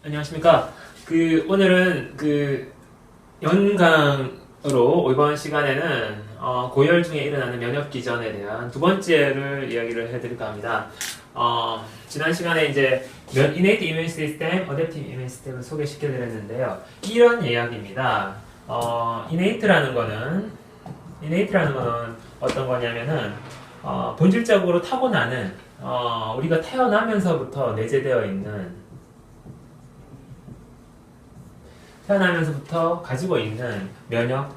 안녕하십니까. 오늘은 연강으로 이번 시간에는 고열 중에 일어나는 면역 기전에 대한 두 번째를 이야기를 해드릴까 합니다. 지난 시간에 이제 innate immune system, adaptive immune system을 소개시켜드렸는데요. 이런 이야기입니다. innate라는 거는 어떤 거냐면은 본질적으로 타고나는 우리가 태어나면서부터 내재되어 있는 태어나면서부터 가지고 있는 면역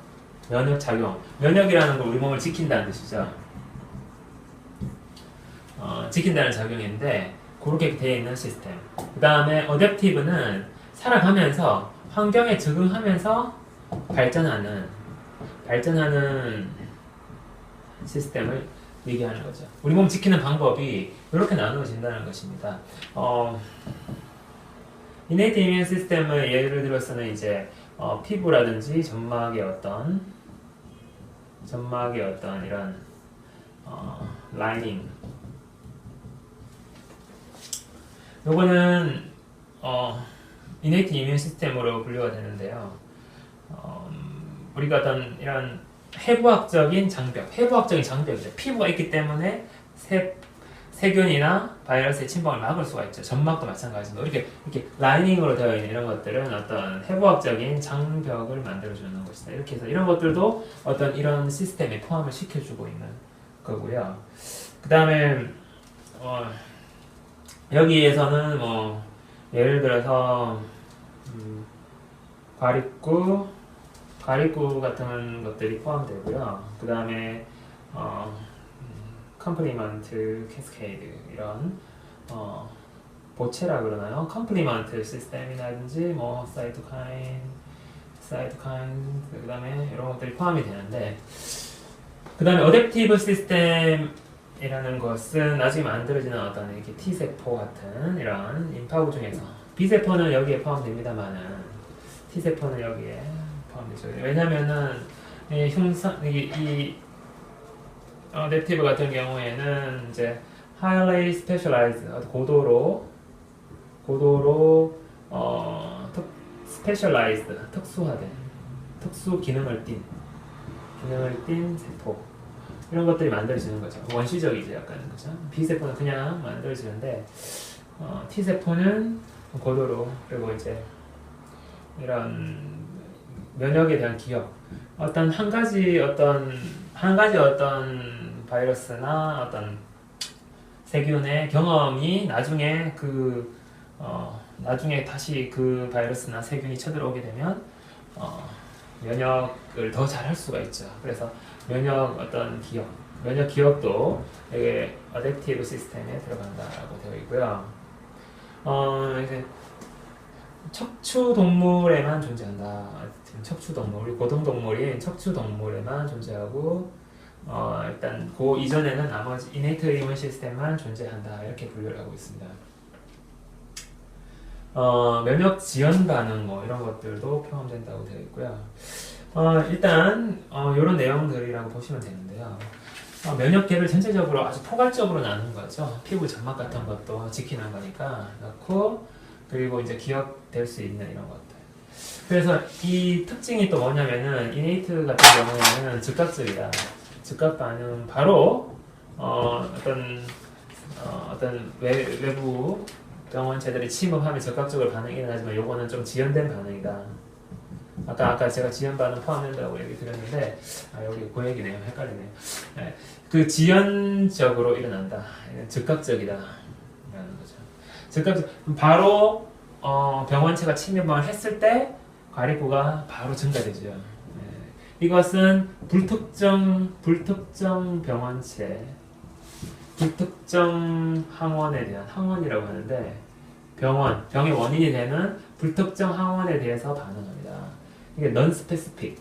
작용. 면역이라는 건 우리 몸을 지킨다는 뜻이죠. 지킨다는 작용인데, 그렇게 되어 있는 시스템. 그 다음에 어댑티브는 살아가면서, 환경에 적응하면서 발전하는 시스템을 얘기하는 거죠. 우리 몸 지키는 방법이 이렇게 나누어진다는 것입니다. innate immune system을 예를 들어서는 이제 피부라든지 점막의 어떤 이런 라이닝. 요거는 innate immune system으로 분류가 되는데요. 우리가 어떤 이런 해부학적인 장벽이죠. 피부가 있기 때문에 세균이나 바이러스의 침범을 막을 수가 있죠. 점막도 마찬가지입니다. 이렇게 라이닝으로 되어 있는 이런 것들은 어떤 해부학적인 장벽을 만들어주는 것이다. 이렇게 해서 이런 것들도 어떤 이런 시스템에 포함을 시켜주고 있는 거고요. 그 다음에 여기에서는 예를 들어서 과립구 같은 것들이 포함되고요. 그 다음에 컴플리먼트 캐스케이드 이런 보체라 그러나요? 컴플리먼트 시스템이라든지 사이토카인 그 다음에 이런 것들이 포함이 되는데, 그 다음에 어댑티브 시스템이라는 것은 나중에 만들어지는 어떤 이렇게 T세포 같은 이런 임파구 중에서 B세포는 여기에 포함됩니다만은 T세포는 여기에 포함되죠. 왜냐면은 이 어댑티브 같은 경우에는 이제 highly specialized, 고도로 specialized, 특수화된, 특수 기능을 띤 세포, 이런 것들이 만들어지는 거죠. 원시적이죠, 약간. 그죠? B세포는 그냥 만들어지는데 T세포는 고도로, 그리고 이제 이런 면역에 대한 기억, 한 가지 바이러스나 어떤 세균의 경험이 나중에 다시 그 바이러스나 세균이 쳐들어오게 되면 면역을 더 잘할 수가 있죠. 그래서 면역 기억도 되게 어댑티브 시스템에 들어간다라고 되어 있고요. 이제 척추동물에만 존재한다. 우리 고등동물인 척추동물에만 존재하고, 일단 그 이전에는 나머지 innate immune 시스템만 존재한다, 이렇게 분류를 하고 있습니다. 면역 지연 반응 이런 것들도 포함된다고 되어 있고요. 일단 이런 내용들이라고 보시면 되는데요. 면역계를 전체적으로 아주 포괄적으로 나눈 거죠. 피부 점막 같은 것도 지키는 거니까 넣고, 그리고 이제 기억될 수 있는 이런 것들. 그래서 이 특징이 또 뭐냐면은 innate 같은 경우에는 즉각적이다. 즉각 반응, 바로 어떤 외부 병원체들이 침입하면 적극적으로 반응이 일어나지만 요거는 좀 지연된 반응이다. 아까 제가 지연 반응 포함된다고 얘기 드렸는데 여기 그 얘기네요. 헷갈리네요. 네. 그 지연적으로 일어난다. 즉각적이다 라는 거죠. 바로 병원체가 침입을 했을 때 과립구가 바로 증가되죠. 네. 이것은 불특정 병원체, 불특정 항원에 대한, 항원이라고 하는데 병의 원인이 되는 불특정 항원에 대해서 반응합니다. 이게 non-specific.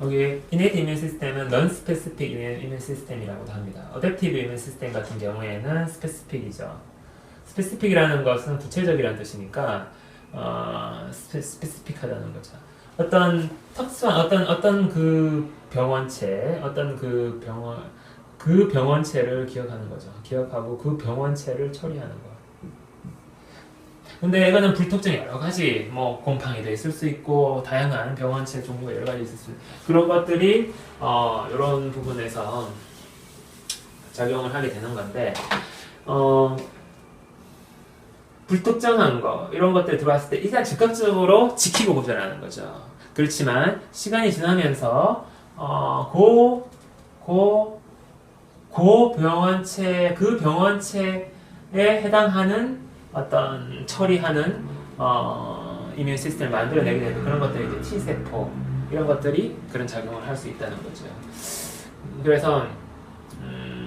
여기 innate immune system은 non-specific immune system이라고도 합니다. adaptive immune system 같은 경우에는 specific이죠. specific이라는 것은 구체적이라는 뜻이니까 specific하다는 거죠. 어떤 특수한 어떤 그 병원체, 어떤 그 그 병원체를 기억하는 거죠. 기억하고 그 병원체를 처리하는 거. 근데 이거는 불특정 여러 가지, 뭐 곰팡이도 있을 수 있고 다양한 병원체 종류가 여러 가지 있을 수 있고 그런 것들이 이런 부분에서 작용을 하게 되는 건데 불특정한 거 이런 것들 들어왔을 때 일단 즉각적으로 지키고 보존하는 거죠. 그렇지만 시간이 지나면서 그 병원체에 해당하는 어떤 처리하는 이뮤 시스템을 만들어내게 되는 그런 것들이 이제 T세포 이런 것들이 그런 작용을 할 수 있다는 거죠. 그래서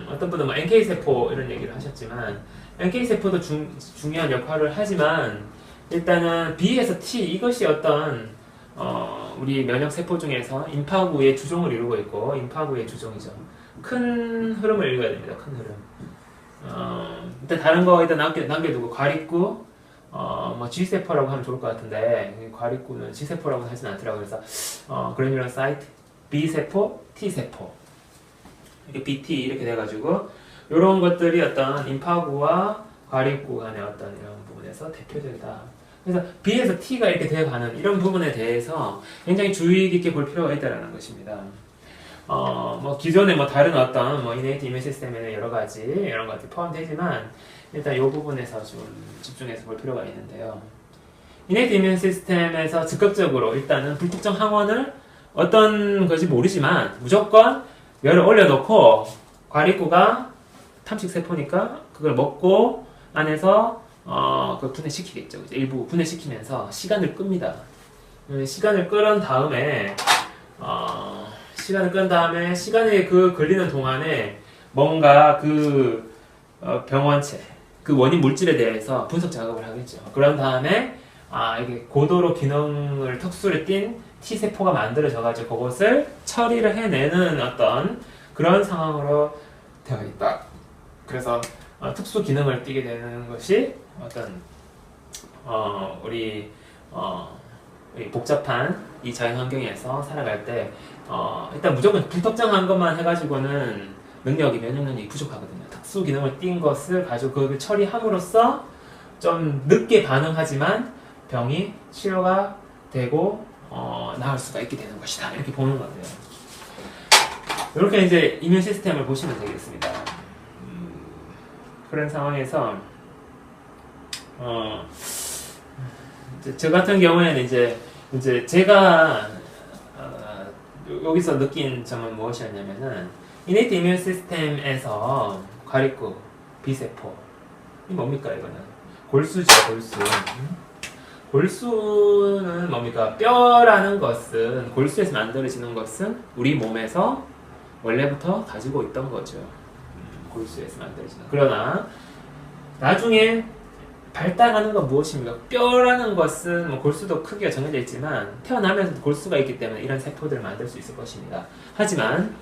어떤 분은 뭐 NK세포 이런 얘기를 하셨지만 NK세포도 중요한 역할을 하지만 일단은 B에서 T 이것이 어떤 우리 면역세포 중에서 임파구의 주종을 이루고 있고 임파구의 주종이죠. 큰 흐름을 읽어야 됩니다. 큰 흐름. 일단 다른 거 일단 남겨두고 과립구 뭐 G세포라고 하면 좋을 것 같은데 과립구는 G세포라고 하진 않더라고요. 그래서 그래듈로사이트 B세포, T세포 이렇게 BT 이렇게 돼가지고 이런 것들이 어떤 임파구와 과립구 간의 어떤 이런 부분에서 대표적이다. 그래서 B에서 T가 이렇게 되어가는 이런 부분에 대해서 굉장히 주의 깊게 볼 필요가 있다는 것입니다. 뭐 기존에 뭐 다른 어떤 뭐 이네이트 이뮤 시스템에는 여러 가지 이런 것들이 포함되지만 일단 이 부분에서 좀 집중해서 볼 필요가 있는데요. 이네이트 이뮤 시스템에서 즉각적으로 일단은 불특정 항원을 어떤 것인지 모르지만 무조건 열을 올려놓고 과립구가 탐식세포니까 그걸 먹고 안에서 그걸 분해시키겠죠. 일부 분해시키면서 시간을 끕니다. 시간을 끄는 다음에 시간이 그 걸리는 동안에 뭔가 그 병원체, 그 원인 물질에 대해서 분석 작업을 하겠죠. 그런 다음에 이게 고도로 기능을 특수를 띈 T세포가 만들어져가지고 그것을 처리를 해내는 어떤 그런 상황으로 되어 있다. 그래서 특수 기능을 띠게 되는 것이 어떤 우리 복잡한 이 자연 환경에서 살아갈 때 일단 무조건 불특정한 것만 해가지고는 면역 능력이 부족하거든요. 특수 기능을 띈 것을 가지고 그걸 처리함으로써 좀 늦게 반응하지만 병이 치료가 되고 나을 수가 있게 되는 것이다. 이렇게 보는 건데요. 이렇게 이제 이뮤 시스템을 보시면 되겠습니다. 그런 상황에서 저 같은 경우에는 이제 제가 여기서 느낀 점은 무엇이었냐면은 이네이트 이뮤 시스템에서 과립구, B세포 이 뭡니까 이거는? 골수죠, 골수. 골수는 뭡니까? 뼈라는 것은 골수에서 만들어지는 것은 우리 몸에서 원래부터 가지고 있던 거죠. 골수에서 만들어지는. 그러나 나중에 발달하는 건 무엇입니까? 뼈라는 것은 뭐 골수도 크기가 정해져 있지만 태어나면서도 골수가 있기 때문에 이런 세포들을 만들 수 있을 것입니다. 하지만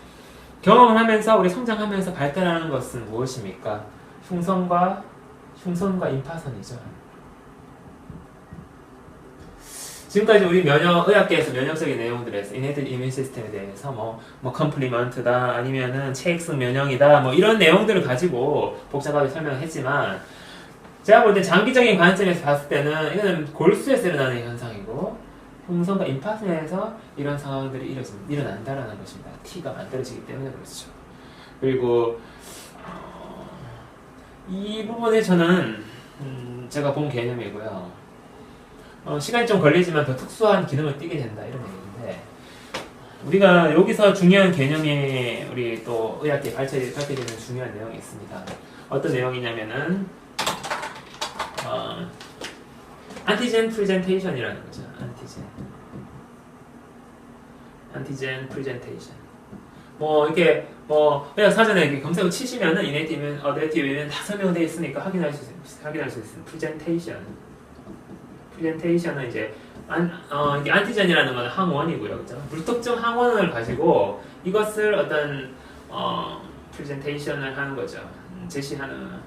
경험을 하면서 우리 성장하면서 발달하는 것은 무엇입니까? 흉선과 임파선이죠. 지금까지 우리 의학계에서 면역적인 내용들에서 이네이트 이뮤 시스템에 대해서 뭐 컴플리먼트다 아니면은 체액성 면역이다 뭐 이런 내용들을 가지고 복잡하게 설명했지만 제가 볼 때 장기적인 관점에서 봤을 때는 이거는 골수에서 일어나는 현상이고 흉선과 임파선에서 이런 상황들이 일어난다라는 것입니다. T가 만들어지기 때문에 그렇죠. 그리고 이 부분에 저는 제가 본 개념이고요. 시간이 좀 걸리지만 더 특수한 기능을 띠게 된다 이런 얘기인데 우리가 여기서 중요한 개념이 우리 또 의학계에 밝혀지는 중요한 내용이 있습니다. 어떤 내용이냐면은 안티젠 프레젠테이션이라는 거죠. 안티젠 프레젠테이션. 뭐 이렇게 그냥 사전에 이렇게 검색어 치시면은 이네이트 이뮤, 어댑티브 이뮤는 다 설명되어 있으니까 확인할 수 있습니다. 프레젠테이션은 이제 이게 안티젠이라는 건 항원이고요, 그렇죠? 불특정 항원을 가지고 이것을 어떤 프레젠테이션을 하는 거죠. 제시하는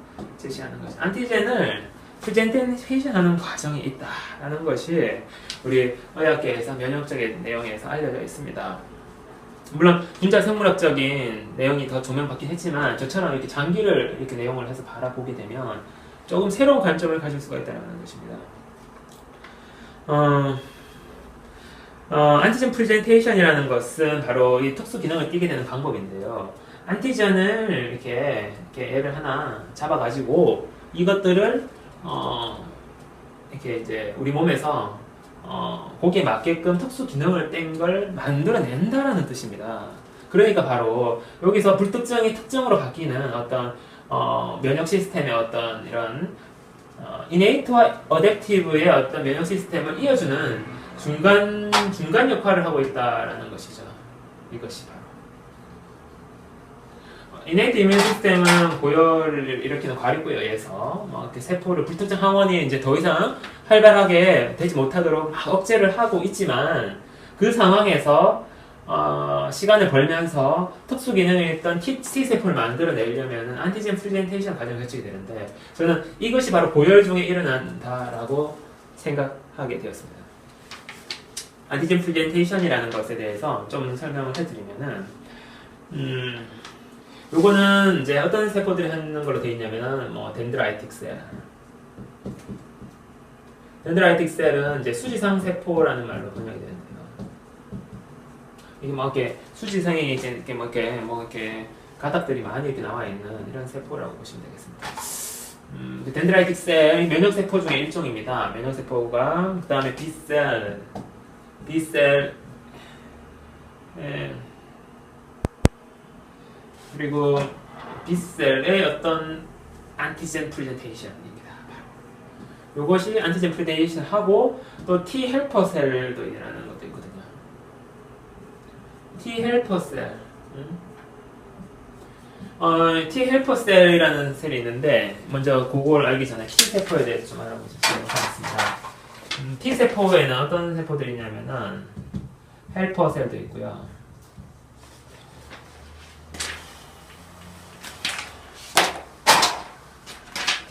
거죠. 안티젠을 프레젠테이션하는 과정이 있다라는 것이 우리 의학계에서 면역적인 내용에서 알려져 있습니다. 물론 분자 생물학적인 내용이 더 조명받긴 했지만 저처럼 이렇게 장기를 이렇게 내용을 해서 바라보게 되면 조금 새로운 관점을 가질 수가 있다는 것입니다. 안티전 프레젠테이션이라는 것은 바로 이 특수 기능을 띠게 되는 방법인데요. 안티전을 이렇게 애를 하나 잡아가지고 이것들을 이렇게 이제 우리 몸에서 거기에 맞게끔 특수 기능을 뗀 걸 만들어낸다라는 뜻입니다. 그러니까 바로 여기서 불특정이 특정으로 바뀌는 어떤 면역 시스템의 어떤 이런 이네이트와 어댑티브의 어떤 면역 시스템을 이어주는 중간 역할을 하고 있다라는 것이죠. 이것이 바로 이네이트 이뮤 시스템은 고열을 일으키는 과립구에 의해서 이렇게 세포를 불특정 항원이 이제 더 이상 활발하게 되지 못하도록 막 억제를 하고 있지만 그 상황에서 시간을 벌면서 특수 기능을 있던 T세포를 만들어내려면 안티젠 프레젠테이션 과정을 거치게 되는데 저는 이것이 바로 고열 중에 일어난다라고 생각하게 되었습니다. 안티젠 프레젠테이션이라는 것에 대해서 좀 설명을 해드리면은 요거는 이제 어떤 세포들이 하는 걸로 되어 있냐면은 뭐 덴드라이틱 셀. 덴드라이틱 셀은 이제 수지상 세포라는 말로 번역이 되는데요. 이게 뭐 이렇게 수지상에 이렇게 이렇게 가닥들이 많이 이렇게 나와 있는 이런 세포라고 보시면 되겠습니다. 덴드라이틱 셀이 면역 세포 중에 일종입니다. 면역 세포가 그다음에 B셀 그리고 B셀의 어떤 안티젠 프레젠테이션입니다. 이것이 안티젠 프레젠테이션 하고 또 T 헬퍼 셀도 일어나는 것도 있거든요. T 헬퍼 셀. T 헬퍼 셀이라는 셀이 있는데 먼저 그걸 알기 전에 T 세포에 대해서 좀 알아보도록 하겠습니다. T 세포에는 어떤 세포들이 있냐면은 헬퍼 셀도 있고요.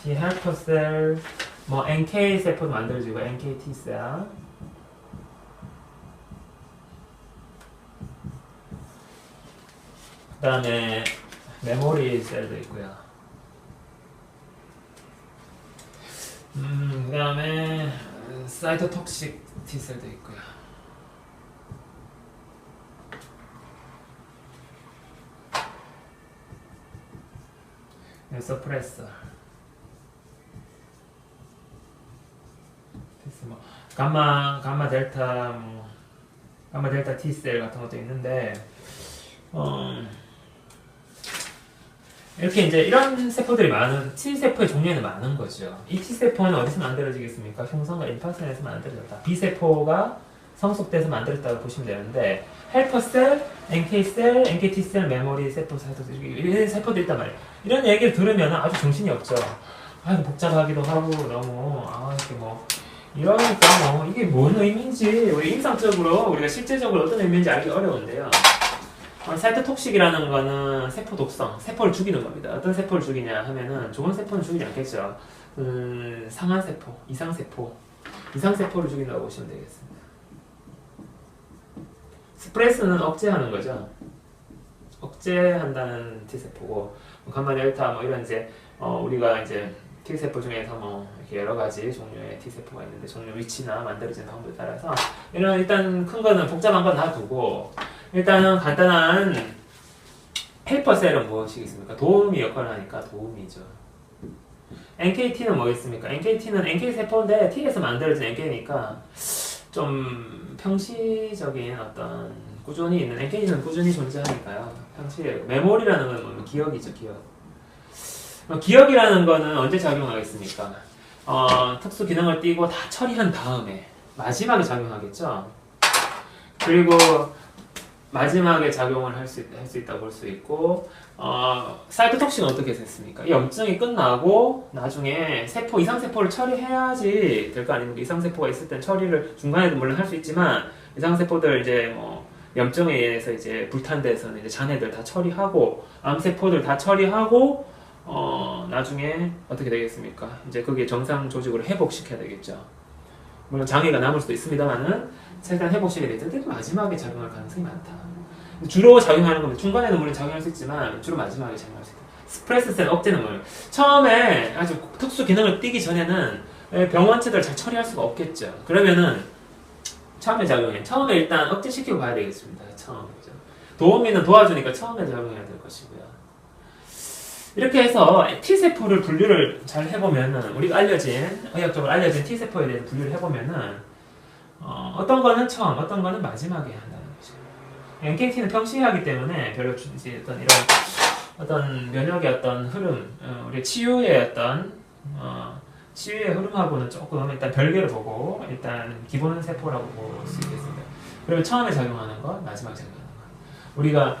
T 헬퍼 셀, 뭐 NK 세포도 만들어지고 NK T 셀, 그다음에 메모리 셀도 있고요. 그다음에 사이토톡식 T 셀도 있고요. 서프레서. 뭐 감마 델타 T 셀 같은 것도 있는데 이렇게 이제 이런 세포들이 많은 T 세포의 종류에는 많은 거죠. 이 T 세포는 어디서 만들어지겠습니까? 흉성과 림파선에서 만들어졌다. B 세포가 성숙돼서 만들었다고 보시면 되는데 헬퍼 셀, NK 셀, NKT 셀, 메모리 세포, 이런 세포들이 있단 말이에요. 이런 얘기를 들으면 아주 정신이 없죠. 복잡하기도 하고 너무 이렇게 뭐 이러니까 뭐 이게 뭔 의미인지 우리 임상적으로 우리가 실제적으로 어떤 의미인지 알기 어려운데요. 사이토톡식이라는 거는 세포 독성, 세포를 죽이는 겁니다. 어떤 세포를 죽이냐 하면은 좋은 세포는 죽이지 않겠죠. 상한 세포, 이상 세포를 죽인다고 보시면 되겠습니다. 스프레스는 억제하는 거죠. 억제한다는 T세포고 감마 델타 뭐 이런 이제 우리가 이제 T세포 중에서 뭐 이렇게 여러 가지 종류의 T세포가 있는데 종류 위치나 만들어지는 방법에 따라서 이런 일단 큰 거는 복잡한 건 놔두고 일단은 간단한 헬퍼 셀은 무엇이겠습니까? 도우미 역할을 하니까 도우미죠. NKT는 뭐겠습니까? NKT는 NK세포인데 T에서 만들어진 NK니까 좀 평시적인 어떤 꾸준히 있는 NK는 꾸준히 존재하니까요. 평시에 메모리라는 건 뭐 기억이죠, 기억. 기억이라는 거는 언제 작용하겠습니까? 특수 기능을 띄고 다 처리한 다음에 마지막에 작용하겠죠. 그리고 마지막에 작용을 할 수 있다고 볼 수 있고 사이토톡식은 어떻게 됐습니까? 염증이 끝나고 나중에 세포, 이상세포를 처리해야지 될 거 아닙니까? 이상세포가 있을 땐 처리를 중간에도 물론 할 수 있지만 이상세포들 이제 뭐 염증에 의해서 이제 불탄 데서는 이제 잔해들 다 처리하고 암세포들 다 처리하고 나중에 어떻게 되겠습니까? 이제 그게 정상 조직으로 회복시켜야 되겠죠. 물론 장애가 남을 수도 있습니다만은 일단 회복시켜야 되겠죠. 근데 마지막에 작용할 가능성이 많다. 주로 작용하는 겁니다. 중간에는 물론 작용할 수 있지만 주로 마지막에 작용할 수 있다. 스프레스센 억제능을 처음에 아주 특수 기능을 띠기 전에는 병원체들을 잘 처리할 수가 없겠죠. 그러면은 처음에 작용해. 처음에 일단 억제시키고 가야 되겠습니다. 처음에. 도우미는 도와주니까 처음에 작용해야 될 것이고요. 이렇게 해서 T세포를 분류를 잘 해보면은, 우리가 의학적으로 알려진 T세포에 대해서 분류를 해보면은, 어떤 거는 처음, 어떤 거는 마지막에 한다는 거죠. NKT는 평시하기 때문에 별로 이제 어떤 면역의 어떤 흐름, 우리 치유의 치유의 흐름하고는 조금 일단 별개로 보고, 일단 기본 세포라고 볼 수 있겠습니다. 그러면 처음에 작용하는 것, 마지막에 작용하는 것. 우리가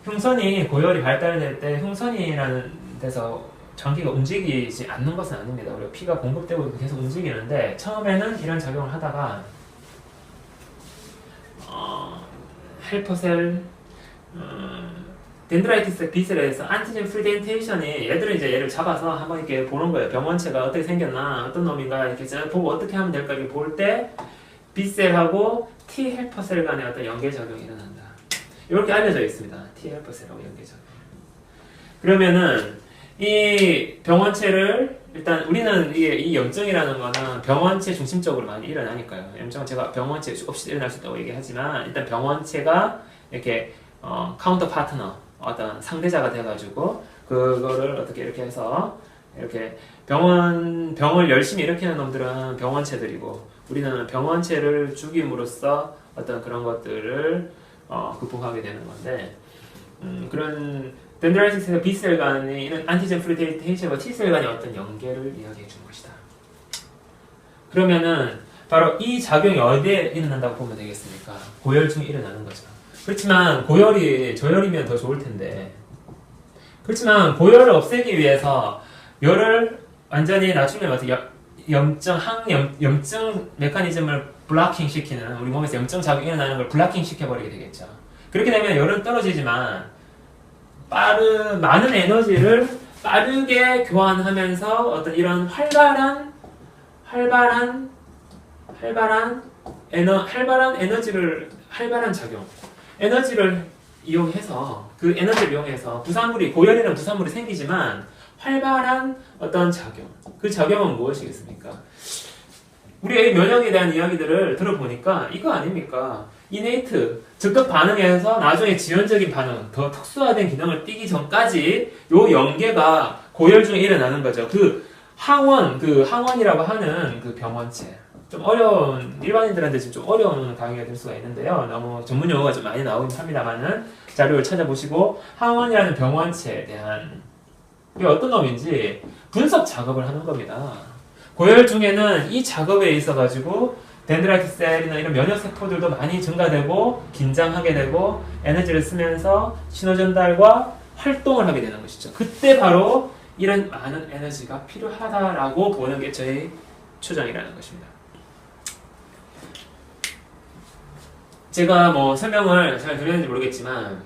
흉선이 고열이 발달될 때 흉선이라는 데서 전기가 움직이지 않는 것은 아닙니다. 우리가 피가 공급되고 계속 움직이는데 처음에는 이런 작용을 하다가 헬퍼셀, 덴드라이티스 B셀에서 안티젠 프리덴테이션이 얘를 잡아서 한번 이렇게 보는 거예요. 병원체가 어떻게 생겼나, 어떤 놈인가 이렇게 보고 어떻게 하면 될까 이렇게 볼 때 B셀하고 T 헬퍼셀 간의 어떤 연계작용이 일어난다. 이렇게 알려져 있습니다. T헬퍼셀하고 연계작용. 그러면은 이 병원체를 일단 우리는 이 염증이라는 거는 병원체 중심적으로 많이 일어나니까요. 염증은 제가 병원체 없이 일어날 수 있다고 얘기하지만 일단 병원체가 이렇게 카운터 파트너, 어떤 상대자가 돼가지고 그거를 어떻게 이렇게 해서 이렇게 병을 열심히 일으키는 놈들은 병원체들이고 우리는 병원체를 죽임으로써 어떤 그런 것들을 극복하게 되는 건데 그런 덴드라이티스와 B셀 간의 이런 안티젠 프리데이테이션과 T셀 간의 어떤 연계를 이야기해 준 것이다. 그러면은 바로 이 작용이 어디에 일어난다고 보면 되겠습니까? 고열중에 일어나는 거죠. 그렇지만 고열이 저열이면 더 좋을 텐데 그렇지만 고열을 없애기 위해서 열을 완전히 낮추면 염증 메커니즘을 블로킹 시키는 우리 몸에서 염증 작용이 일어나는 걸 블로킹 시켜버리게 되겠죠. 그렇게 되면 열은 떨어지지만 많은 에너지를 빠르게 교환하면서 어떤 이런 활발한 작용, 에너지를 이용해서 그 에너지를 이용해서 고열이라는 부산물이 생기지만 활발한 어떤 작용, 그 작용은 무엇이겠습니까? 우리의 면역에 대한 이야기들을 들어보니까 이거 아닙니까? 이네이트, 즉각 반응에서 나중에 지연적인 반응, 더 특수화된 기능을 띠기 전까지 요 연계가 고열 중에 일어나는 거죠. 항원이라고 하는 그 병원체. 좀 어려운, 일반인들한테 좀 어려운 강의가 될 수가 있는데요. 너무 전문 용어가 좀 많이 나오긴 합니다만은 자료를 찾아보시고 항원이라는 병원체에 대한 이게 어떤 놈인지 분석 작업을 하는 겁니다. 고열 중에는 이 작업에 있어가지고 덴드라이트 셀이나 이런 면역 세포들도 많이 증가되고 긴장하게 되고 에너지를 쓰면서 신호 전달과 활동을 하게 되는 것이죠. 그때 바로 이런 많은 에너지가 필요하다라고 보는 게 저의 추정이라는 것입니다. 제가 설명을 잘 드렸는지 모르겠지만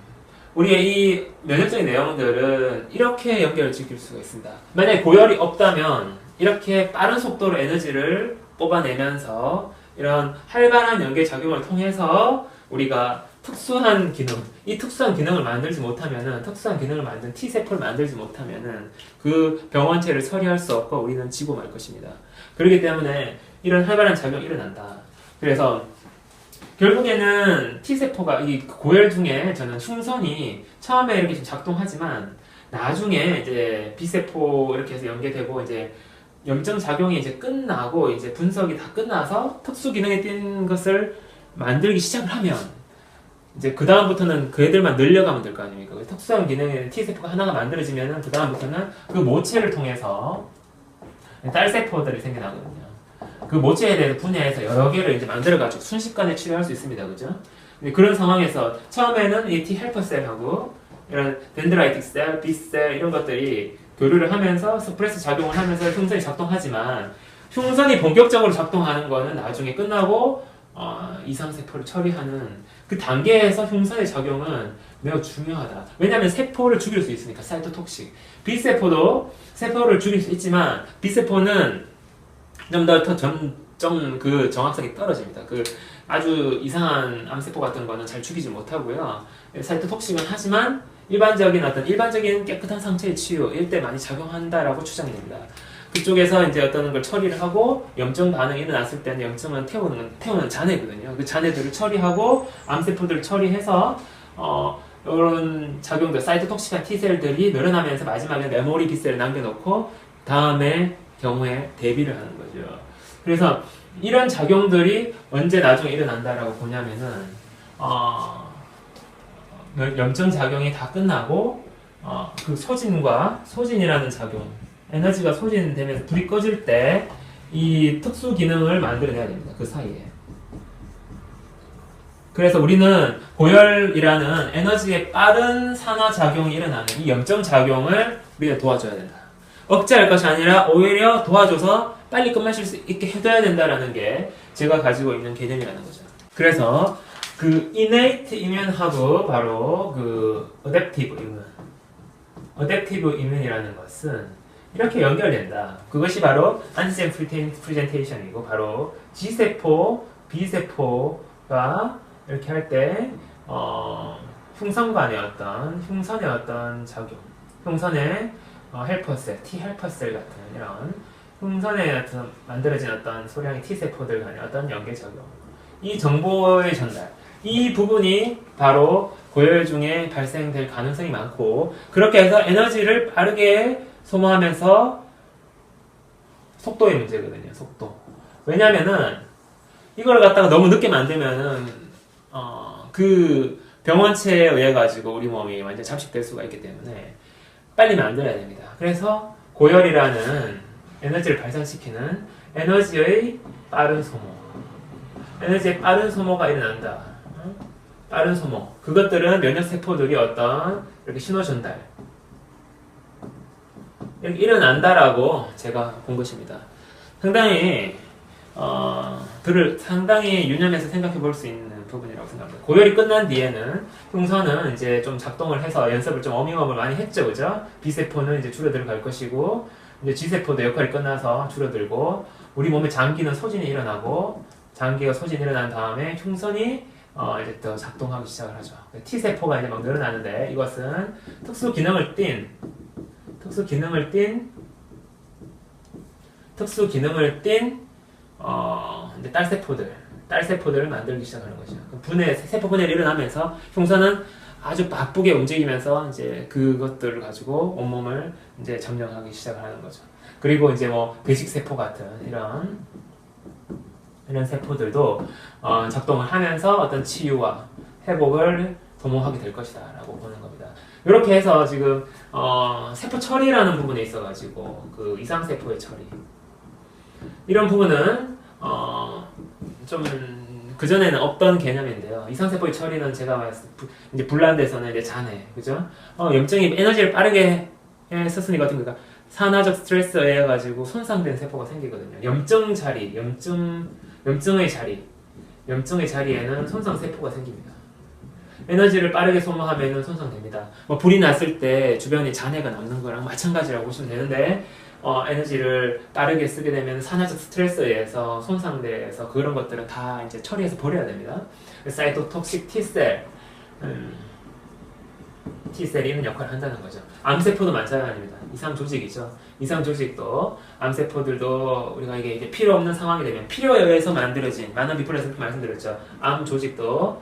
우리의 이 면역적인 내용들은 이렇게 연결을 지킬 수가 있습니다. 만약에 고열이 없다면 이렇게 빠른 속도로 에너지를 뽑아내면서 이런 활발한 연계작용을 통해서 우리가 특수한 기능을 만들지 못하면은, 특수한 기능을 만든 T세포를 만들지 못하면은 그 병원체를 처리할 수 없고 우리는 지고 말 것입니다. 그렇기 때문에 이런 활발한 작용이 일어난다. 그래서 결국에는 T세포가 이 고열 중에 저는 흉선이 처음에 이렇게 좀 작동하지만 나중에 이제 B세포 이렇게 해서 연계되고 이제 염증 작용이 이제 끝나고 이제 분석이 다 끝나서 특수 기능에 띈 것을 만들기 시작을 하면 이제 그 다음부터는 그 애들만 늘려가면 될 거 아닙니까? 특수한 기능의 T세포가 하나가 만들어지면은 그 다음부터는 그 모체를 통해서 딸세포들이 생겨나거든요. 그 모체에 대해서 분해해서 여러 개를 이제 만들어가지고 순식간에 치료할 수 있습니다. 그죠? 그런 상황에서 처음에는 이 T 헬퍼셀하고 이런 덴드라이틱 셀, B셀 이런 것들이 교류를 하면서 스프레스 작용을 하면서 흉선이 작동하지만 흉선이 본격적으로 작동하는 거는 나중에 끝나고 이상세포를 처리하는 그 단계에서 흉선의 작용은 매우 중요하다. 왜냐하면 세포를 죽일 수 있으니까 사이토톡식. B세포도 세포를 죽일 수 있지만 B세포는 좀 그 정확성이 떨어집니다. 그 아주 이상한 암세포 같은 거는 잘 죽이지 못하고요. 사이토톡식은 하지만 일반적인 깨끗한 상처의 치유일 때 많이 작용한다라고 추정이 됩니다. 그쪽에서 이제 어떤 걸 처리를 하고 염증 반응이 일어났을 때는 염증은 태우는 잔해거든요. 그 잔해들을 처리하고 암세포들을 처리해서 이런 작용들, 사이토톡식한 T셀들이 늘어나면서 마지막에 메모리 B셀을 남겨놓고 다음에 경우에 대비를 하는 거죠. 그래서 이런 작용들이 언제 나중에 일어난다라고 보냐면은 염증 작용이 다 끝나고 그 소진이라는 작용, 에너지가 소진되면서 불이 꺼질 때 이 특수 기능을 만들어내야 됩니다. 그 사이에. 그래서 우리는 고열이라는 에너지의 빠른 산화 작용이 일어나는 이 염증 작용을 우리가 도와줘야 된다. 억제할 것이 아니라 오히려 도와줘서 빨리 끝마실 수 있게 해줘야 된다라는 게 제가 가지고 있는 개념이라는 거죠. 그래서 그 innate immune하고 바로 그 adaptive immune이라는 것은 이렇게 연결된다. 그것이 바로 안티젠 프레젠테이션이고 바로 G세포, B세포가 이렇게 할 때 흉선의 어떤 작용, 흉선의 헬퍼셀, T 헬퍼셀 같은 이런 흉선에 어떤 만들어진 어떤 소량의 T세포들 간의 어떤 연계 작용, 이 정보의 전달, 이 부분이 바로 고열 중에 발생될 가능성이 많고, 그렇게 해서 에너지를 빠르게 소모하면서 속도의 문제거든요. 속도. 왜냐면은 이걸 갖다가 너무 늦게 만들면은 그 병원체에 의해 가지고 우리 몸이 완전 잠식될 수가 있기 때문에 빨리 만들어야 됩니다. 그래서 고열이라는 에너지를 발산시키는 에너지의 빠른 소모가 일어난다. 빠른 소모. 그것들은 면역세포들이 어떤 이렇게 신호 전달 이렇게 일어난다라고 제가 본 것입니다. 상당히 유념해서 생각해 볼 수 있는 부분이라고 생각합니다. 고열이 끝난 뒤에는 흉선은 이제 좀 작동을 해서 연습을 좀 어미업을 많이 했죠, 그죠? B세포는 이제 줄어들 갈 것이고, 이제 G세포도 역할이 끝나서 줄어들고, 우리 몸의 장기는 소진이 일어나고, 장기가 소진이 일어난 다음에 흉선이 이제 또 작동하기 시작을 하죠. T세포가 이제 막 늘어나는데, 이것은 특수 기능을 띤 이제 딸세포들을 만들기 시작하는 거죠. 세포 분해를 일어나면서 흉선은 아주 바쁘게 움직이면서 이제 그것들을 가지고 온몸을 이제 점령하기 시작하는 거죠. 그리고 이제 뭐 배식세포 같은 이런 세포들도 작동을 하면서 어떤 치유와 회복을 도모하게 될 것이다라고 보는 겁니다. 이렇게 해서 지금 세포 처리라는 부분에 있어가지고 그 이상세포의 처리 이런 부분은 좀 그전에는 없던 개념인데요. 이상세포의 처리는 제가 이제 분란돼서는 이제 잔해, 그죠? 염증이 에너지를 빠르게 썼으니까 어떤 거니까 산화적 스트레스에 의해 가지고 손상된 세포가 생기거든요. 염증의 자리에는 손상 세포가 생깁니다. 에너지를 빠르게 소모하면 손상됩니다. 뭐 불이 났을 때 주변에 잔해가 남는 거랑 마찬가지라고 보시면 되는데, 에너지를 빠르게 쓰게 되면 산화적 스트레스에 의해서 손상돼서 그런 것들은 다 이제 처리해서 버려야 됩니다. 사이토톡식 T셀이 이런 역할을 한다는 거죠. 암세포도 마찬가지입니다. 이상 조직이죠. 이상 조직도 암세포들도 우리가 이게 필요 없는 상황이 되면 필요에 의해서 만들어진 많은 비플에서 말씀드렸죠. 암 조직도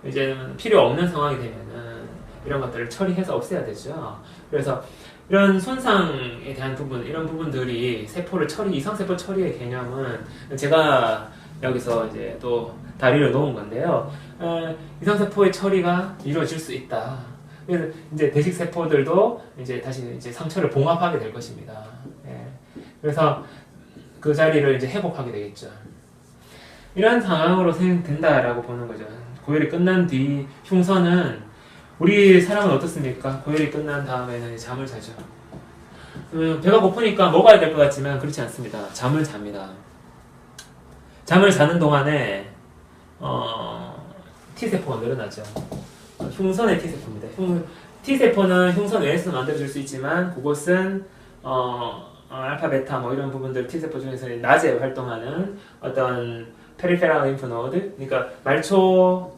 이제는 필요 없는 상황이 되면은 이런 것들을 처리해서 없애야 되죠. 그래서 이런 손상에 대한 부분, 이런 부분들이 이상세포 처리의 개념은 제가 여기서 이제 또 다리를 놓은 건데요. 이상세포의 처리가 이루어질 수 있다. 그래서 이제 대식세포들도 이제 다시 이제 상처를 봉합하게 될 것입니다. 예. 그래서 그 자리를 이제 회복하게 되겠죠. 이런 상황으로 된다라고 보는 거죠. 고열이 끝난 뒤 흉선은 우리 사람은 어떻습니까? 고열이 끝난 다음에는 잠을 자죠. 배가 고프니까 먹어야 될 것 같지만 그렇지 않습니다. 잠을 잡니다. 잠을 자는 동안에 T세포가 늘어나죠. 흉선의 T세포입니다. T세포는 흉선 외에서 만들어질 수 있지만 그것은 알파, 베타 뭐 이런 부분들 T세포 중에서 낮에 활동하는 어떤 페리페럴 림프 노드, 그러니까 말초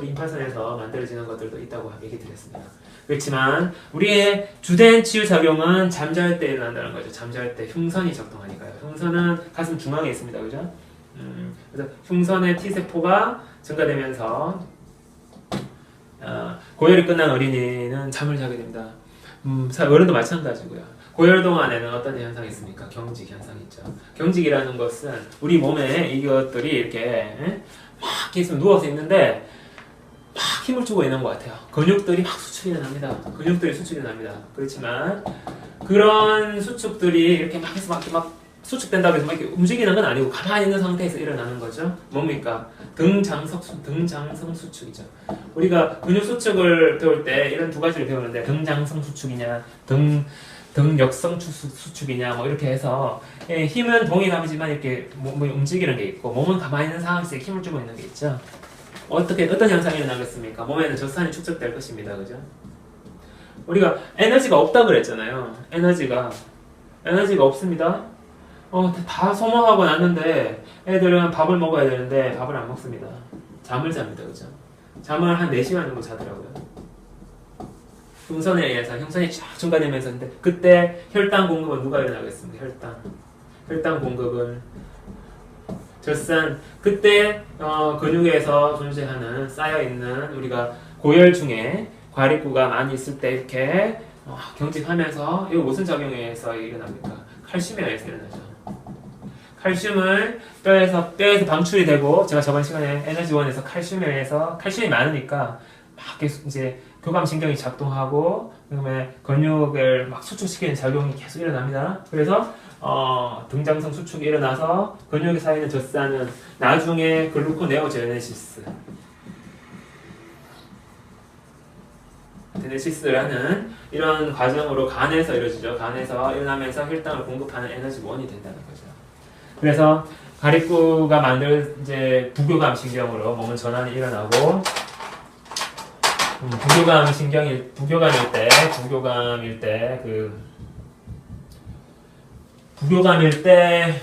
림파선에서 만들어지는 것들도 있다고 얘기 드렸습니다. 그렇지만 우리의 주된 치유 작용은 잠잘 때 일어난다는 거죠. 잠잘 때 흉선이 작동하니까요. 흉선은 가슴 중앙에 있습니다, 그죠? 그래서 흉선의 T세포가 증가되면서 고열이 끝난 어린이는 잠을 자게 됩니다. 어른도 마찬가지고요. 고열 동안에는 어떤 현상이 있습니까? 경직 현상이 있죠. 경직이라는 것은 우리 몸에 이것들이 이렇게 막 계속 누워서 있는데 막 힘을 주고 있는 것 같아요. 근육들이 막 수축이 일어납니다. 근육들이 수축이 일어납니다. 그렇지만 그런 수축들이 이렇게 막 해서 막 수축된다고 해서 막 이렇게 움직이는 건 아니고 가만히 있는 상태에서 일어나는 거죠. 뭡니까? 등장성 수축이죠. 우리가 근육 수축을 배울 때 이런 두 가지를 배우는데 등장성 수축이냐 등역성 수축이냐 뭐 이렇게 해서 힘은 동일함이지만 이렇게 움직이는 게 있고 몸은 가만히 있는 상황에서 힘을 주고 있는 게 있죠. 어떤 현상이 일어나겠습니까? 몸에는 젖산이 축적될 것입니다. 그죠? 우리가 에너지가 없다 그랬잖아요. 에너지가 없습니다. 다 소모하고 났는데 애들은 밥을 먹어야 되는데 밥을 안 먹습니다. 잠을 잡니다. 그죠? 잠을 한 4시간 정도 자더라고요. 흉선에 의해서 흉선이 쫙 증가되면서 근데 그때 혈당 공급은 누가 일어나겠습니까? 혈당 공급은 젖산 그때 근육에서 존재하는 쌓여있는 우리가 고열 중에 과립구가 많이 있을 때 이렇게 경직하면서 이거 무슨 작용에 의해서 일어납니까? 칼슘에 의해서 일어나죠. 칼슘을 뼈에서 방출이 되고 제가 저번 시간에 에너지원에서 칼슘에 의해서 칼슘이 많으니까 막 계속 이제 교감신경이 작동하고 그다음에 근육을 막 수축시키는 작용이 계속 일어납니다. 그래서 등장성 수축이 일어나서 근육에 쌓이는 젖산은 나중에 글루코네오제네시스라는 이런 과정으로 간에서 이루어지죠. 간에서 일어나면서 혈당을 공급하는 에너지원이 된다는 거죠. 그래서 가립구가 만들 이제 부교감 신경으로 몸은 전환이 일어나고 부교감일 때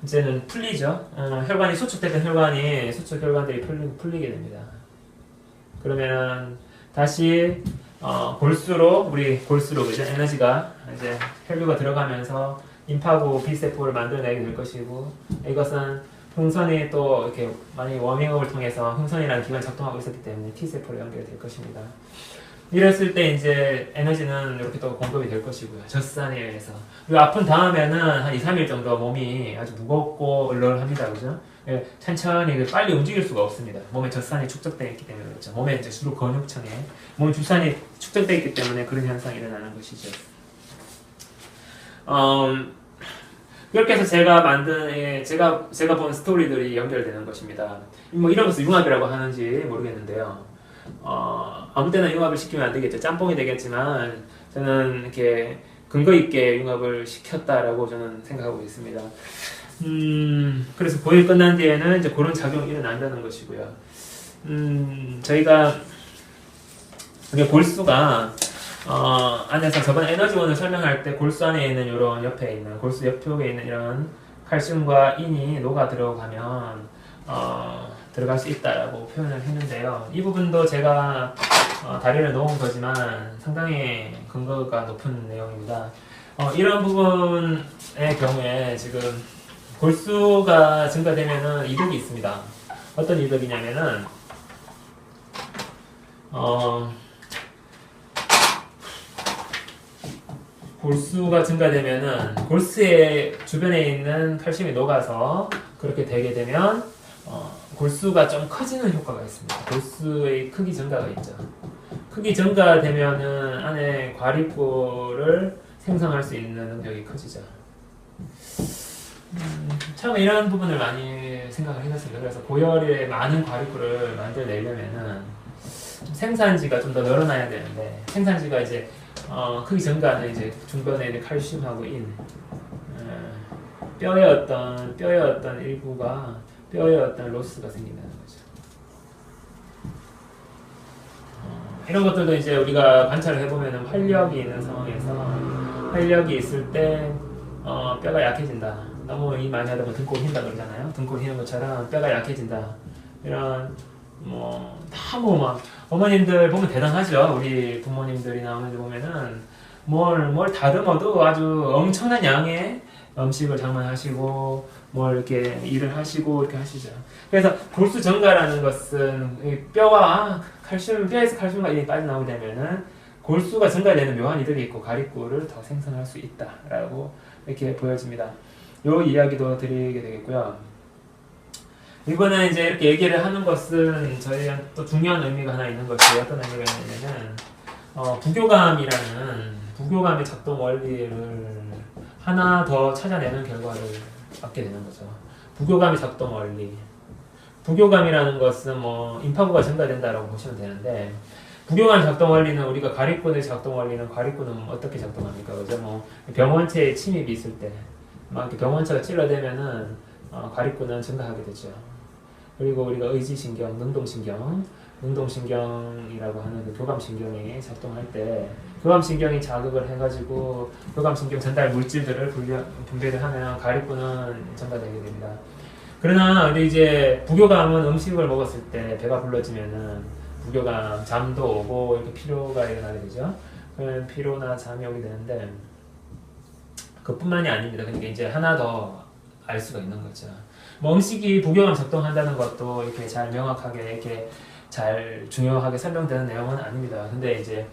이제는 풀리죠. 혈관이 수축됐던 수축혈관들이 풀리게 됩니다. 그러면 다시 골수로 그죠? 에너지가 이제 혈류가 들어가면서 임파고 B세포를 만들어내게 될 것이고 이것은 흉선이 또 이렇게 많이 워밍업을 통해서 흉선이라는 기관이 작동하고 있었기 때문에 T세포로 연결될 것입니다. 이랬을 때 이제 에너지는 이렇게 또 공급이 될 것이고요. 젖산에 의해서. 그리고 아픈 다음에는 한 2, 3일 정도 몸이 아주 무겁고 얼얼합니다. 그죠? 천천히 빨리 움직일 수가 없습니다. 몸에 젖산이 축적되어 있기 때문에 그렇죠. 몸에 이제 주로 근육층에 몸에 주산이 축적되어 있기 때문에 그런 현상이 일어나는 것이죠. 그렇게 해서 제가 본 스토리들이 연결되는 것입니다. 뭐 이런 것을 융합이라고 하는지 모르겠는데요. 아무 때나 융합을 시키면 안 되겠죠. 짬뽕이 되겠지만 저는 이렇게 근거 있게 융합을 시켰다라고 저는 생각하고 있습니다. 그래서 고일 끝난 뒤에는 이제 그런 작용이 일어난다는 것이고요. 저희가 이게 골수가 안에서 저번 에너지원을 설명할 때 골수 안에 있는 이런 옆에 있는 골수 옆쪽에 있는 이런 칼슘과 인이 녹아 들어가면 들어갈 수 있다라고 표현을 했는데요. 이 부분도 제가 다리를 놓은 거지만 상당히 근거가 높은 내용입니다. 이런 부분의 경우에 지금 골수가 증가되면은 이득이 있습니다. 어떤 이득이냐면은 골수가 증가되면은 골수의 주변에 있는 칼슘이 녹아서 그렇게 되게 되면 골수가 좀 커지는 효과가 있습니다. 골수의 크기 증가가 있죠. 크기 증가되면은 안에 과립구를 생성할 수 있는 능력이 커지죠. 처음에 이런 부분을 많이 생각을 해봤습니다. 그래서 고열에 많은 과립구를 만들어내려면은 생산지가 좀 더 늘어나야 되는데 생산지가 이제 크기 증가는 이제 중간에 있는 칼슘하고 인 뼈의 어떤 일부가 뼈의 어떤 로스가 생긴다는 거죠. 이런 것들도 이제 우리가 관찰을 해보면 활력이 있는 상황에서 활력이 있을 때 뼈가 약해진다. 너무 일 많이 하다 보면 등골 휜다 그러잖아요. 등골 휘는 것처럼 뼈가 약해진다. 이런 막 어머님들 보면 대단하죠. 우리 부모님들이나 어머니들 보면은 뭘 다듬어도 아주 엄청난 양의 음식을 장만하시고 뭘 이렇게 일을 하시고 이렇게 하시죠. 그래서 골수 증가라는 것은 이 뼈와 뼈에서 칼슘과 이렇게 빠져나오게 되면은 골수가 증가되는 묘한 이득이 있고 가립골을 더 생성할 수 있다라고 이렇게 보여집니다. 요 이야기도 드리게 되겠고요. 이번에 이제 이렇게 얘기를 하는 것은 저희가 또 중요한 의미가 하나 있는 것이 어떤 의미가 있냐면 부교감의 작동 원리를 하나 더 찾아내는 결과를 얻게 되는 거죠. 부교감의 작동 원리. 부교감이라는 것은 임파구가 증가된다라고 보시면 되는데 부교감 작동 원리는 우리가 가립근의 작동 원리는 가립근은 어떻게 작동합니까? 그죠? 병원체에 침입이 있을 때 막 병원체가 찔러대면은 가립근은 증가하게 되죠. 그리고 우리가 의지신경, 능동신경이라고 하는 그 교감신경이 작동할 때 교감신경이 자극을 해가지고 교감신경 전달 물질들을 분배를 하면 가립근은 증가되게 됩니다. 그러나 근데 이제 부교감은 음식을 먹었을 때 배가 불러지면은 부교감, 잠도 오고 이렇게 피로가 일어나게 되죠. 그러면 피로나 잠이 오게 되는데 그뿐만이 아닙니다. 그러니까 이제 하나 더 알 수가 있는 거죠. 음식이 부교감 작동한다는 것도 이렇게 잘 명확하게 이렇게 잘 중요하게 설명되는 내용은 아닙니다. 근데 이제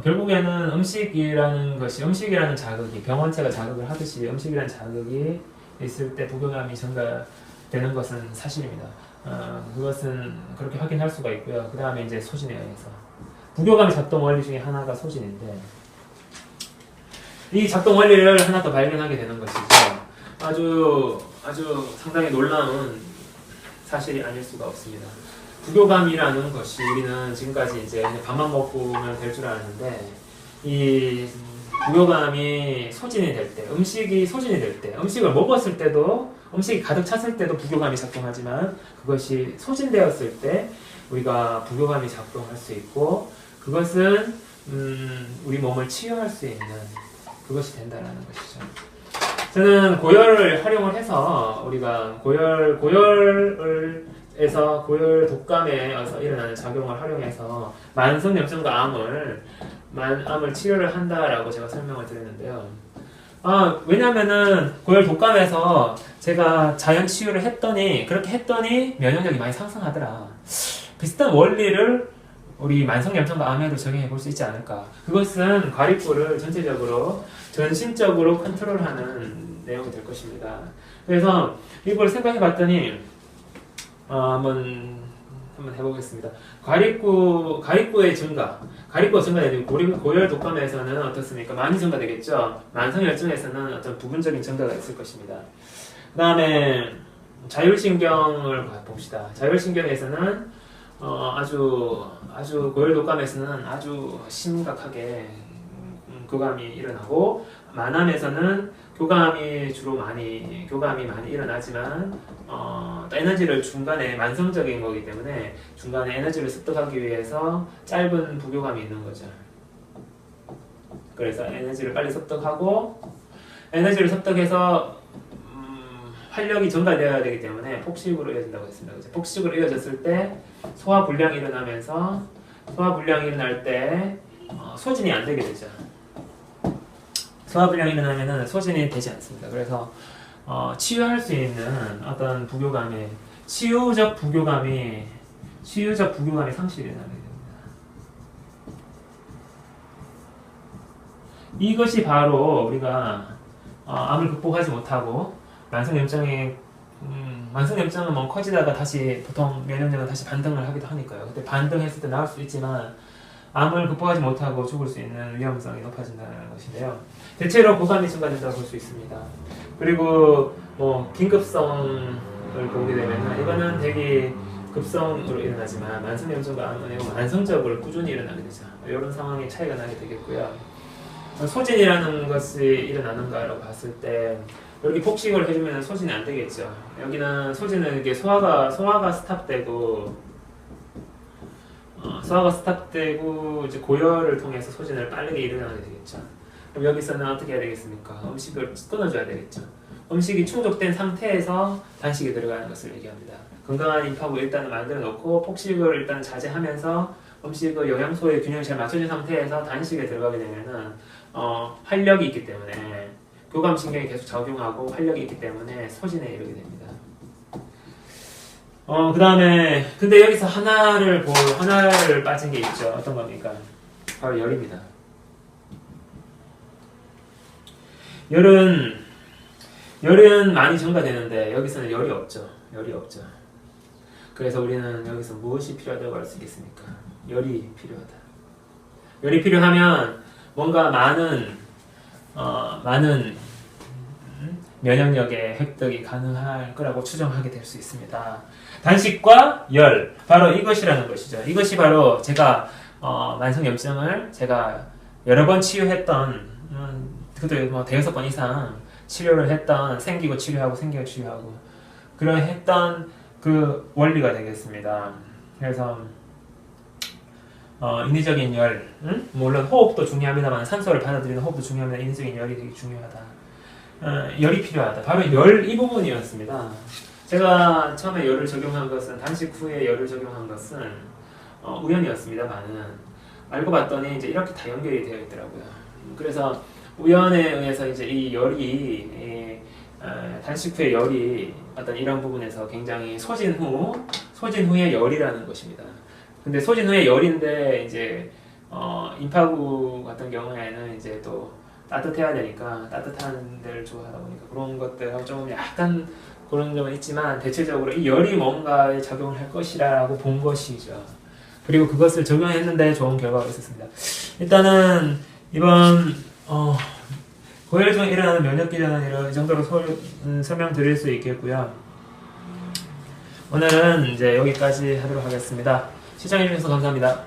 결국에는 음식이라는 자극이 병원체가 자극을 하듯이 음식이라는 자극이 있을 때 부교감이 증가되는 것은 사실입니다. 그것은 그렇게 확인할 수가 있고요. 그 다음에 이제 소진에 의해서 부교감의 작동 원리 중에 하나가 소진인데 이 작동 원리를 하나 더 발견하게 되는 것이죠. 아주 상당히 놀라운 사실이 아닐 수가 없습니다. 부교감이라는 것이 우리는 지금까지 이제 밥만 먹고면 될 줄 알았는데 이 부교감이 소진이 될 때, 음식이 소진이 될 때, 음식을 먹었을 때도 음식이 가득 찼을 때도 부교감이 작동하지만 그것이 소진되었을 때 우리가 부교감이 작동할 수 있고 그것은 우리 몸을 치유할 수 있는 그것이 된다라는 것이죠. 저는 고열을 활용을 해서 우리가 고열 독감에서 일어나는 작용을 활용해서 만성염증과 암을 치료를 한다라고 제가 설명을 드렸는데요. 왜냐면은 고열 독감에서 제가 자연 치유를 그렇게 했더니 면역력이 많이 상승하더라. 비슷한 원리를 우리 만성염증과 암에도 적용해 볼 수 있지 않을까. 그것은 과립골을 전체적으로 전신적으로 컨트롤하는 내용이 될 것입니다. 그래서 이걸 생각해 봤더니 한번 해보겠습니다. 가립구의 증가되는 고열 독감에서는 어떻습니까? 많이 증가되겠죠. 만성열증에서는 어떤 부분적인 증가가 있을 것입니다. 그 다음에 자율신경을 봅시다. 자율신경에서는 아주 고열 독감에서는 아주 심각하게 교감이 일어나고 만암에서는 교감이 많이 일어나지만 에너지를 중간에 만성적인 거기 때문에 중간에 에너지를 습득하기 위해서 짧은 부교감이 있는 거죠. 그래서 에너지를 빨리 습득하고 에너지를 습득해서 활력이 전달되어야 되기 때문에 폭식으로 이어진다고 했습니다. 그죠? 폭식으로 이어졌을 때 소화불량이 일어나면서 소화불량이 일어날 때 소진이 안 되게 되죠. 소화불량이 일어나면은 소진이 되지 않습니다. 그래서 치유할 수 있는 어떤 부교감의 치유적 부교감이 상실이 일어나게 됩니다. 이것이 바로 우리가 암을 극복하지 못하고 만성염증은 커지다가 다시 보통 면역력은 다시 반등을 하기도 하니까요. 그때 반등했을 때 나을 수 있지만 암을 극복하지 못하고 죽을 수 있는 위험성이 높아진다는 것인데요. 대체로 고감이 증가된다고 볼 수 있습니다. 그리고 긴급성을 보게 되면 이거는 되게 급성으로 일어나지만 만성염증과 암은 만성적으로 꾸준히 일어나게 되죠. 이런 상황이 차이가 나게 되겠고요. 소진이라는 것이 일어나는가라고 봤을 때 여기 폭식을 해주면 소진이 안 되겠죠. 여기는 소진은 이게 소화가 스탑되고 이제 고열을 통해서 소진을 빠르게 일어나게 되겠죠. 그럼 여기서는 어떻게 해야 되겠습니까? 음식을 끊어줘야 되겠죠. 음식이 충족된 상태에서 단식에 들어가는 것을 얘기합니다. 건강한 임파구 일단은 만들어 놓고 폭식을 일단 자제하면서 음식의 영양소의 균형이 잘 맞춰진 상태에서 단식에 들어가게 되면은 활력이 있기 때문에 교감신경이 계속 작용하고 활력이 있기 때문에 소진에 이르게 됩니다. 그 다음에 근데 여기서 하나를 빠진 게 있죠. 어떤 겁니까? 바로 열입니다. 열은 많이 증가되는데 여기서는 열이 없죠. 그래서 우리는 여기서 무엇이 필요하다고 할 수 있겠습니까? 열이 필요하다. 열이 필요하면 뭔가 많은 면역력의 획득이 가능할 거라고 추정하게 될 수 있습니다. 단식과 열, 바로 이것이라는 것이죠. 이것이 바로 제가 만성염증을 제가 여러 번 치유했던, 그것도 뭐 대여섯 번 이상 치료를 했던, 생기고 치료하고 그런 했던 그 원리가 되겠습니다. 그래서 인위적인 열, 물론 호흡도 중요합니다만 산소를 받아들이는 호흡도 중요합니다. 인위적인 열이 되게 중요하다. 열이 필요하다. 바로 열 이 부분이었습니다. 제가 처음에 열을 적용한 것은 단식 후에 열을 적용한 것은 우연이었습니다만은 알고 봤더니 이제 이렇게 다 연결이 되어 있더라고요. 그래서 우연에 의해서 이제 이 열이 단식 후의 열이 어떤 이런 부분에서 굉장히 소진 후의 열이라는 것입니다. 근데 소진 후의 열인데 이제 임파구 같은 경우에는 이제 또 따뜻해야 되니까 따뜻한 데를 좋아하다 보니까 그런 것들하고 좀 약간 그런 점은 있지만 대체적으로 이 열이 뭔가에 작용을 할 것이라고 본 것이죠. 그리고 그것을 적용했는데 좋은 결과가 있었습니다. 일단은 이번 고열 중에 일어나는 면역기전은 이런 정도로 설명드릴 수 있겠고요. 오늘은 이제 여기까지 하도록 하겠습니다. 시청해주셔서 감사합니다.